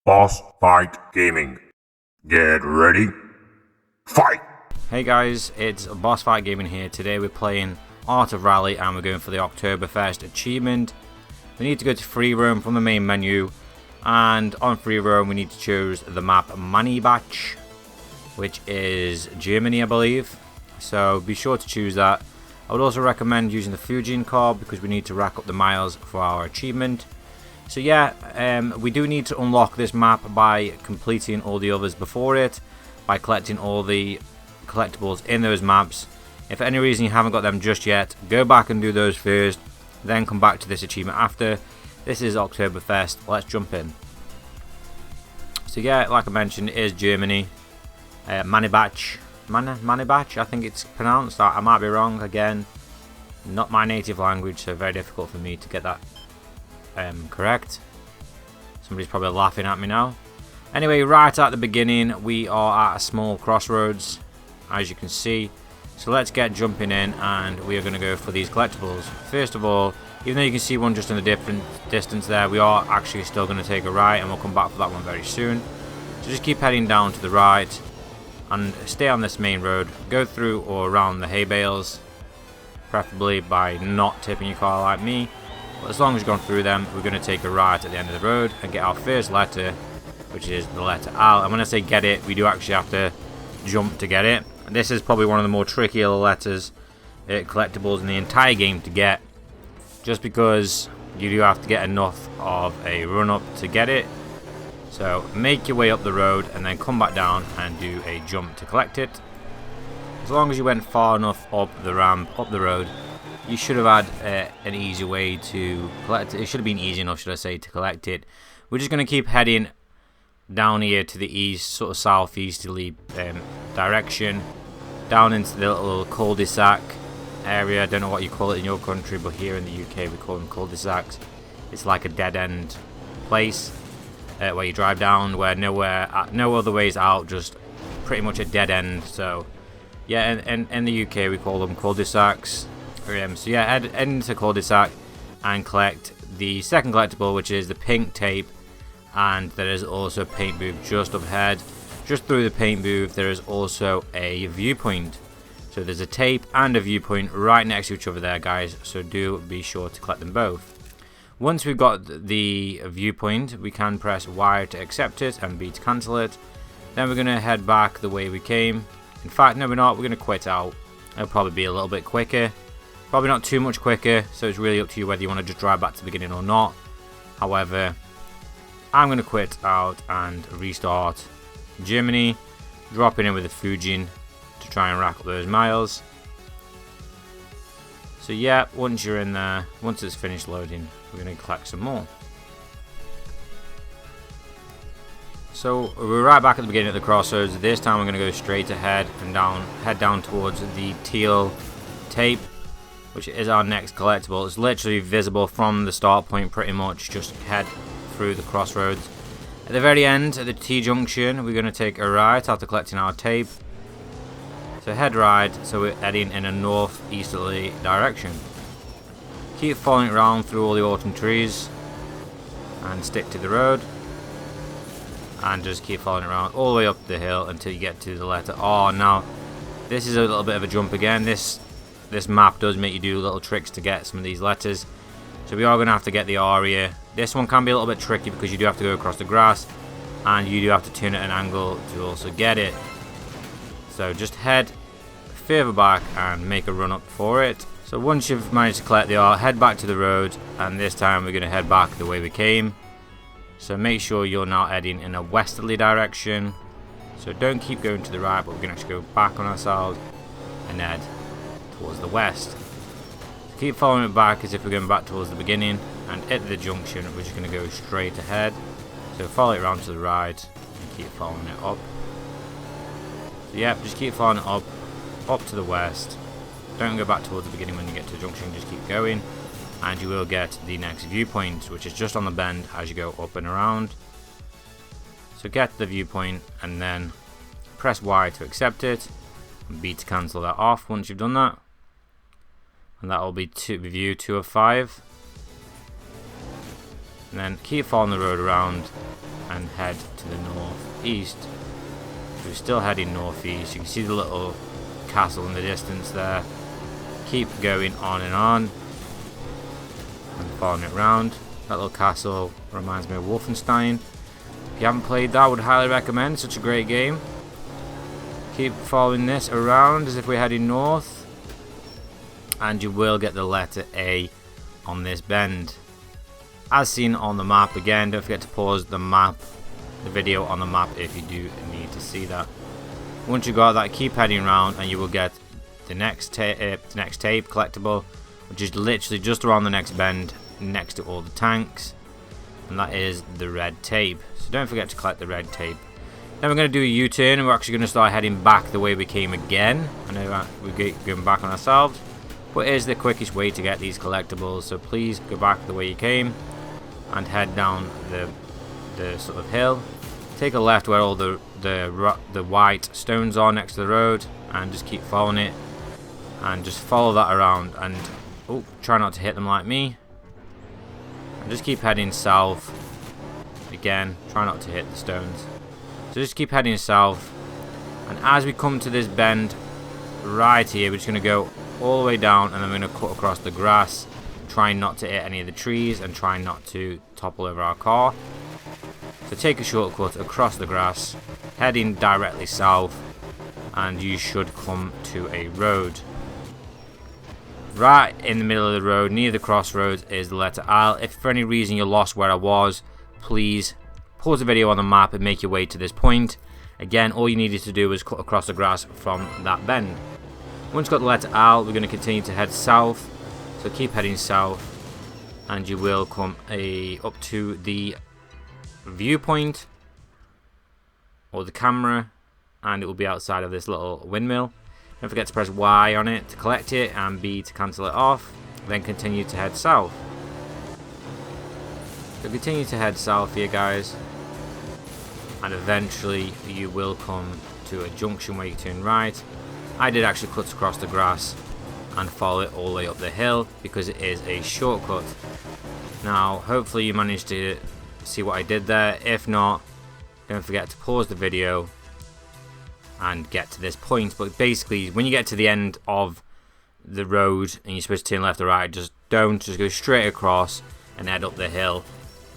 Boss Fight Gaming. Get ready. Fight! Hey guys, it's Boss Fight Gaming here. Today we're playing Art of Rally and we're going for the Oktoberfest achievement. We need to go to free roam from the main menu, and on free roam we need to choose the map Mannebach, which is Germany I believe. So be sure to choose that. I would also recommend using the Fujian card because we need to rack up the miles for our achievement. So yeah, we do need to unlock this map by completing all the others before it, by collecting all the collectibles in those maps. If for any reason you haven't got them just yet, go back and do those first, then come back to this achievement after. This is Oktoberfest. Let's jump in. So yeah, like I mentioned, it is Germany. Mannebach, Mannebach, I think it's pronounced. I might be wrong. Again, not my native language, so very difficult for me to get that correct. Somebody's probably laughing at me now. Anyway, right at the beginning we are at a small crossroads, as you can see. So let's get jumping in and we are going to go for these collectibles. First of all, even though you can see one just in a different distance there, we are actually still going to take a right, and we'll come back for that one very soon. So just keep heading down to the right and stay on this main road. Go through or around the hay bales, preferably by not tipping your car like me. But as long as you've gone through them, we're going to take a right at the end of the road and get our first letter, which is the letter L. And when I say get it, we do actually have to jump to get it. And this is probably one of the more trickier letters, collectibles in the entire game to get, just because you do have to get enough of a run up to get it. So make your way up the road and then come back down and do a jump to collect it. As long as you went far enough up the ramp, up the road, you should have had an easy way to collect it. It should have been easy enough, should I say, to collect it. We're just going to keep heading down here to the east, sort of southeasterly direction, down into the little cul-de-sac area. I don't know what you call it in your country, but here in the UK we call them cul-de-sacs. It's like a dead-end place where you drive down, where no other ways out, just pretty much a dead end. So yeah, in the UK we call them cul-de-sacs. So yeah, head into cul-de-sac and collect the second collectible, which is the pink tape. And there is also a paint booth just up ahead. Just through the paint booth there is also a viewpoint. So there's a tape and a viewpoint right next to each other there, guys, so do be sure to collect them both. Once we've got the viewpoint, we can press Y to accept it and B to cancel it. Then we're going to head back the way we came. In fact, no we're not, we're going to quit out. It'll probably be a little bit quicker. Probably not too much quicker, so it's really up to you whether you want to just drive back to the beginning or not. However, I'm going to quit out and restart Germany, dropping in with the Fujian to try and rack up those miles. So yeah, once you're in there, once it's finished loading, we're going to collect some more. So we're right back at the beginning of the crossroads. This time we're going to go straight ahead and head down towards the Teal Tape, which is our next collectible. It's literally visible from the start point pretty much. Just head through the crossroads. At the very end, at the T-junction, we're going to take a right after collecting our tape. So head right, so we're heading in a northeasterly direction. Keep following around through all the autumn trees and stick to the road. And just keep following around all the way up the hill until you get to the letter R. Now, this is a little bit of a jump again. This map does make you do little tricks to get some of these letters. So we are going to have to get the R here. This one can be a little bit tricky because you do have to go across the grass and you do have to turn at an angle to also get it. So just head further back and make a run up for it. So once you've managed to collect the R, head back to the road, and this time we're going to head back the way we came. So make sure you're now heading in a westerly direction. So don't keep going to the right, but we're going to actually go back on ourselves and head towards the west. So keep following it back as if we're going back towards the beginning, and at the junction we're just going to go straight ahead. So follow it around to the right and keep following it up. So yeah, just keep following it up to the west. Don't go back towards the beginning when you get to the junction, just keep going, and you will get the next viewpoint, which is just on the bend as you go up and around. So get the viewpoint and then press Y to accept it and B to cancel that off once you've done that. And that will be view 2 of 5. And then keep following the road around and head to the northeast. We're still heading northeast. You can see the little castle in the distance there. Keep going on and following it around. That little castle reminds me of Wolfenstein. If you haven't played that, I would highly recommend. Such a great game. Keep following this around as if we're heading north, and you will get the letter A on this bend. As seen on the map, again, don't forget to pause the video on the map if you do need to see that. Once you got that, keep heading around and you will get the next tape collectible, which is literally just around the next bend next to all the tanks, and that is the red tape. So don't forget to collect the red tape. Then we're going to do a U-turn and we're actually going to start heading back the way we came again. I know that we're going back on ourselves, but it is the quickest way to get these collectibles, so please go back the way you came and head down the sort of hill. Take a left where all the white stones are next to the road, and just keep following it and just follow that around, and try not to hit them like me, and just keep heading south. Again, try not to hit the stones. So just keep heading south, and as we come to this bend right here, we're just going to go all the way down, and then we're going to cut across the grass, trying not to hit any of the trees and trying not to topple over our car. So take a shortcut across the grass, heading directly south, and you should come to a road. Right in the middle of the road, near the crossroads, is the letter L. If for any reason you're lost where I was, please pause the video on the map and make your way to this point. Again, all you needed to do was cut across the grass from that bend. Once you've got the letter L, we're going to continue to head south. So keep heading south, and you will come up to the viewpoint or the camera, and it will be outside of this little windmill. Don't forget to press Y on it to collect it, and B to cancel it off. Then continue to head south. So continue to head south here, guys, and eventually you will come to a junction where you turn right. I did actually cut across the grass and follow it all the way up the hill because it is a shortcut. Now hopefully you managed to see what I did there. If not, don't forget to pause the video and get to this point. But basically, when you get to the end of the road and you're supposed to turn left or right, just go straight across and head up the hill,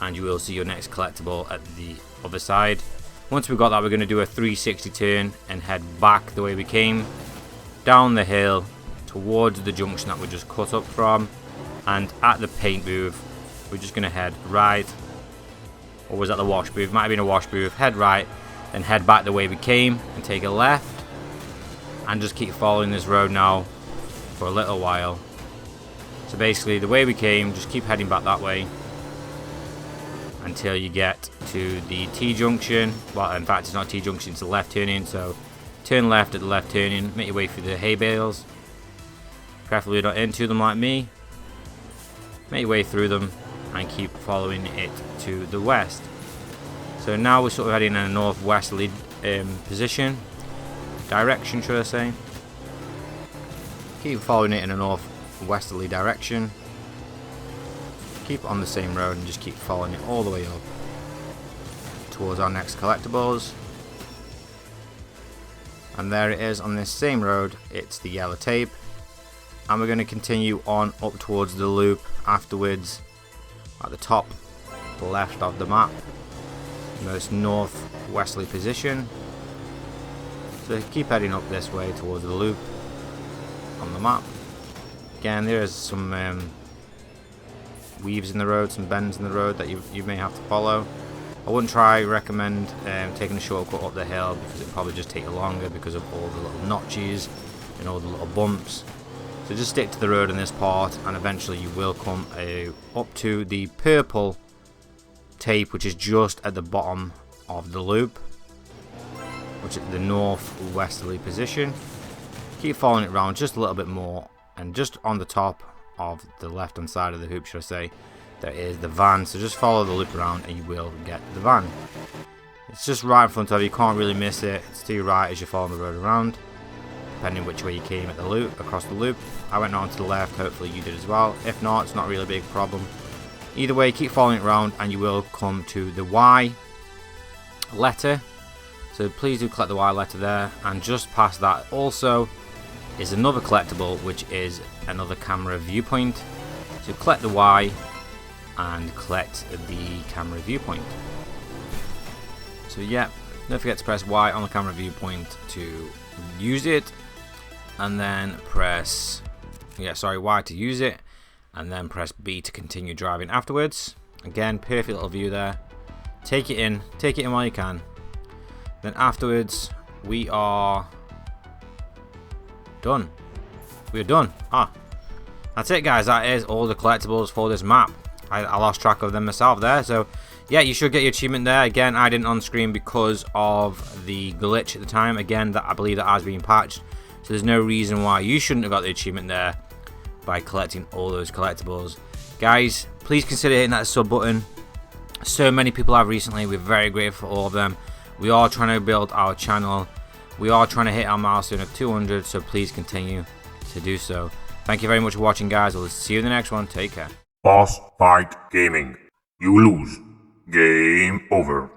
and you will see your next collectible at the other side. Once we've got that, we're going to do a 360 turn and head back the way we came, down the hill towards the junction that we just cut up from, and at the paint booth we're just going to head right, or was that the wash booth? Might have been a wash booth. Head right, then head back the way we came and take a left, and just keep following this road now for a little while. So basically the way we came, just keep heading back that way until you get to the T-junction. Well, in fact it's not T-junction, it's a left turning, so turn left at the left turning, make your way through the hay bales, preferably not into them like me. Make your way through them and keep following it to the west. So now we're sort of heading in a northwesterly direction, should I say. Keep following it in a northwesterly direction. Keep on the same road and just keep following it all the way up towards our next collectibles. And there it is on this same road. It's the yellow tape, and we're going to continue on up towards the loop afterwards at the top left of the map, most northwesterly position. So keep heading up this way towards the loop on the map. Again, there is some weaves in the road, some bends in the road that you may have to follow. I wouldn't recommend taking a shortcut up the hill, because it probably just take you longer because of all the little notches and all the little bumps. So just stick to the road in this part, and eventually you will come up to the purple tape, which is just at the bottom of the loop, which is the northwesterly position. Keep following it around just a little bit more, and just on the top of the left hand side of the hoop, should I say, there is the van. So just follow the loop around and you will get the van. It's just right in front of you, you can't really miss it. It's to your right as you follow the road around, depending which way you came at the loop, across the loop. I went on to the left, hopefully you did as well. If not, it's not really a big problem. Either way, keep following it around and you will come to the Y letter. So please do collect the Y letter there. And just past that also is another collectible, which is another camera viewpoint. So collect the Y and collect the camera viewpoint. So yeah, don't forget to press Y on the camera viewpoint to use it, and then press Y to use it, and then press B to continue driving afterwards. Again, perfect little view there. Take it in while you can. Then afterwards we are done. We're done. That's it, guys. That is all the collectibles for this map. I lost track of them myself there. So yeah, you should get your achievement there. Again, I didn't on screen because of the glitch at the time. Again, that I believe that has been patched. So there's no reason why you shouldn't have got the achievement there by collecting all those collectibles. Guys, please consider hitting that sub button. So many people have recently. We're very grateful for all of them. We are trying to build our channel. We are trying to hit our milestone of 200. So please continue to do so. Thank you very much for watching, guys. We'll see you in the next one. Take care. Boss Fight Gaming. You lose. Game over.